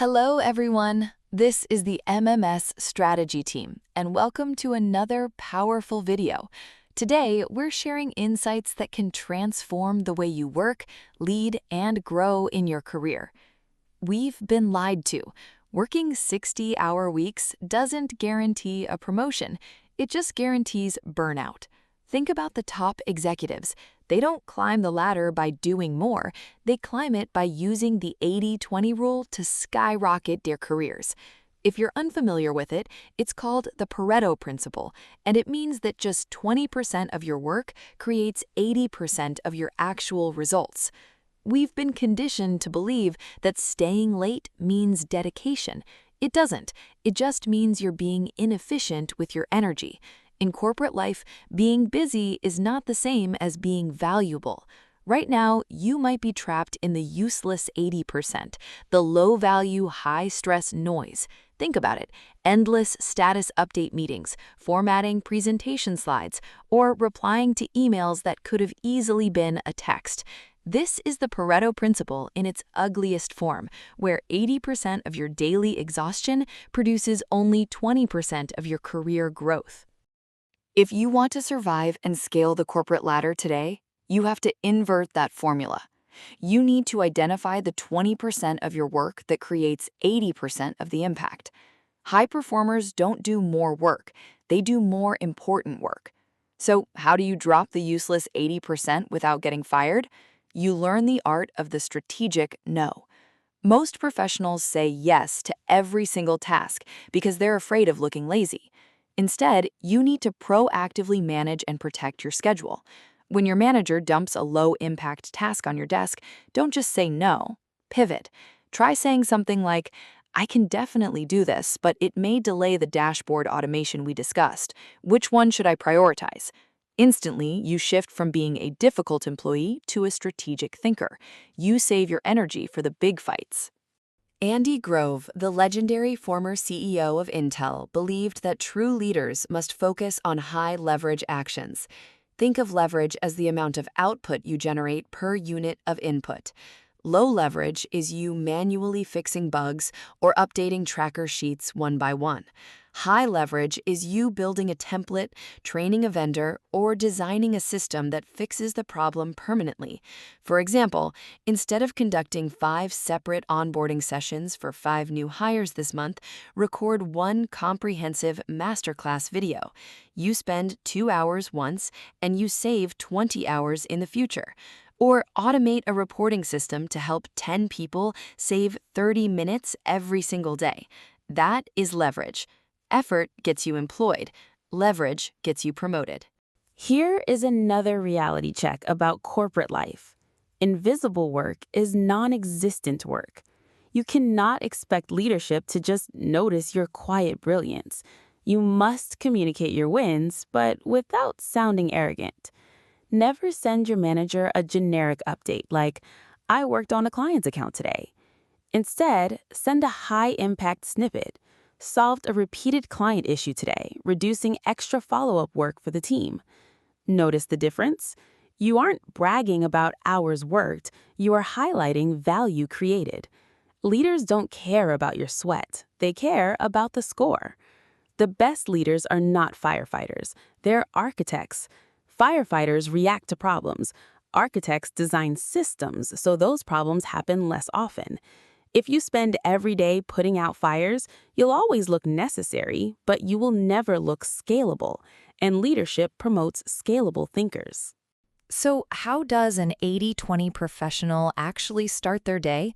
Hello, everyone. This is the MMS Strategy Team, and welcome to another powerful video. Today, we're sharing insights that can transform the way you work, lead, and grow in your career. We've been lied to. Working 60-hour weeks doesn't guarantee a promotion. It just guarantees burnout. Think about the top executives. They don't climb the ladder by doing more. They climb it by using the 80-20 rule to skyrocket their careers. If you're unfamiliar with it, it's called the Pareto Principle, and it means that just 20% of your work creates 80% of your actual results. We've been conditioned to believe that staying late means dedication. It doesn't. It just means you're being inefficient with your energy. In corporate life, being busy is not the same as being valuable. Right now, you might be trapped in the useless 80%, the low-value, high-stress noise. Think about it: endless status update meetings, formatting presentation slides, or replying to emails that could have easily been a text. This is the Pareto Principle in its ugliest form, where 80% of your daily exhaustion produces only 20% of your career growth. If you want to survive and scale the corporate ladder today, you have to invert that formula. You need to identify the 20% of your work that creates 80% of the impact. High performers don't do more work, they do more important work. So, how do you drop the useless 80% without getting fired? You learn the art of the strategic no. Most professionals say yes to every single task because they're afraid of looking lazy. Instead, you need to proactively manage and protect your schedule. When your manager dumps a low-impact task on your desk, don't just say no. Pivot. Try saying something like, "I can definitely do this, but it may delay the dashboard automation we discussed. Which one should I prioritize?" Instantly, you shift from being a difficult employee to a strategic thinker. You save your energy for the big fights. Andy Grove, the legendary former CEO of Intel, believed that true leaders must focus on high-leverage actions. Think of leverage as the amount of output you generate per unit of input. Low leverage is you manually fixing bugs or updating tracker sheets one by one. High leverage is you building a template, training a vendor, or designing a system that fixes the problem permanently. For example, instead of conducting 5 separate onboarding sessions for 5 new hires this month, record one comprehensive masterclass video. You spend 2 hours once, and you save 20 hours in the future. Or automate a reporting system to help 10 people save 30 minutes every single day. That is leverage. Effort gets you employed. Leverage gets you promoted. Here is another reality check about corporate life. Invisible work is non-existent work. You cannot expect leadership to just notice your quiet brilliance. You must communicate your wins, but without sounding arrogant. Never send your manager a generic update like, "I worked on a client's account today." Instead, send a high-impact snippet. "Solved a repeated client issue today, reducing extra follow-up work for the team." Notice the difference? You aren't bragging about hours worked, you are highlighting value created. Leaders don't care about your sweat, they care about the score. The best leaders are not firefighters, they're architects. Firefighters react to problems. Architects design systems so those problems happen less often. If you spend every day putting out fires, you'll always look necessary, but you will never look scalable. And leadership promotes scalable thinkers. So, how does an 80-20 professional actually start their day?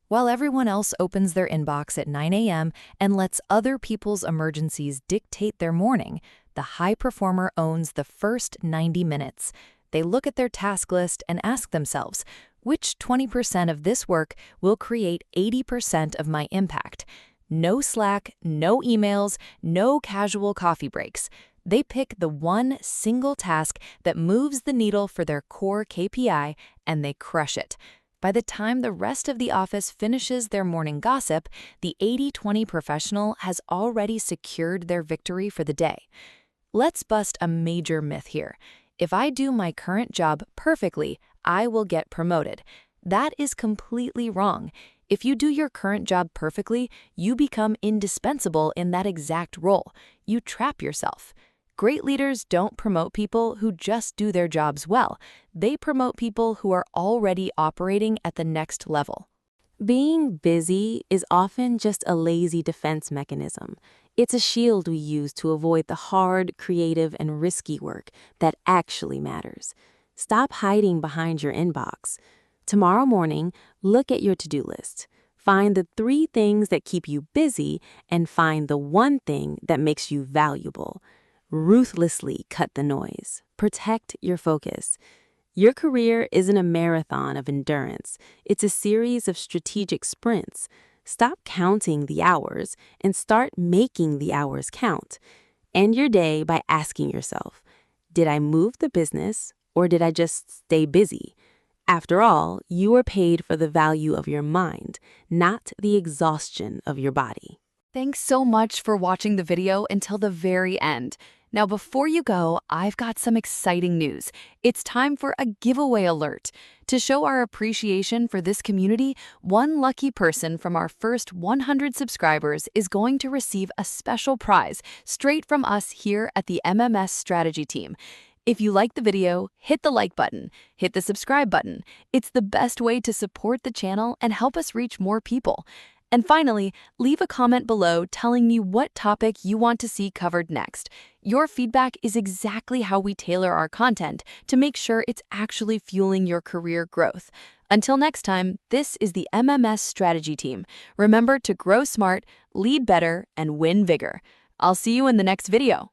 While everyone else opens their inbox at 9 a.m. and lets other people's emergencies dictate their morning, the high performer owns the first 90 minutes. They look at their task list and ask themselves, which 20% of this work will create 80% of my impact? No Slack, no emails, no casual coffee breaks. They pick the one single task that moves the needle for their core KPI, and they crush it. By the time the rest of the office finishes their morning gossip, the 80-20 professional has already secured their victory for the day. Let's bust a major myth here. If I do my current job perfectly, I will get promoted. That is completely wrong. If you do your current job perfectly, you become indispensable in that exact role. You trap yourself. Great leaders don't promote people who just do their jobs well. They promote people who are already operating at the next level. Being busy is often just a lazy defense mechanism. It's a shield we use to avoid the hard, creative, and risky work that actually matters. Stop hiding behind your inbox. Tomorrow morning, look at your to-do list. Find the 3 things that keep you busy and find the 1 thing that makes you valuable. Ruthlessly cut the noise. Protect your focus. Your career isn't a marathon of endurance. It's a series of strategic sprints. Stop counting the hours and start making the hours count. End your day by asking yourself, did I move the business or did I just stay busy? After all, you are paid for the value of your mind, not the exhaustion of your body. Thanks so much for watching the video until the very end. Now, before you go, I've got some exciting news. It's time for a giveaway alert. To show our appreciation for this community, one lucky person from our first 100 subscribers is going to receive a special prize straight from us here at the MMS Strategy Team. If you like the video, hit the like button, hit the subscribe button. It's the best way to support the channel and help us reach more people. And finally, leave a comment below telling me what topic you want to see covered next. Your feedback is exactly how we tailor our content to make sure it's actually fueling your career growth. Until next time, this is the MMS Strategy Team. Remember to grow smart, lead better, and win bigger. I'll see you in the next video.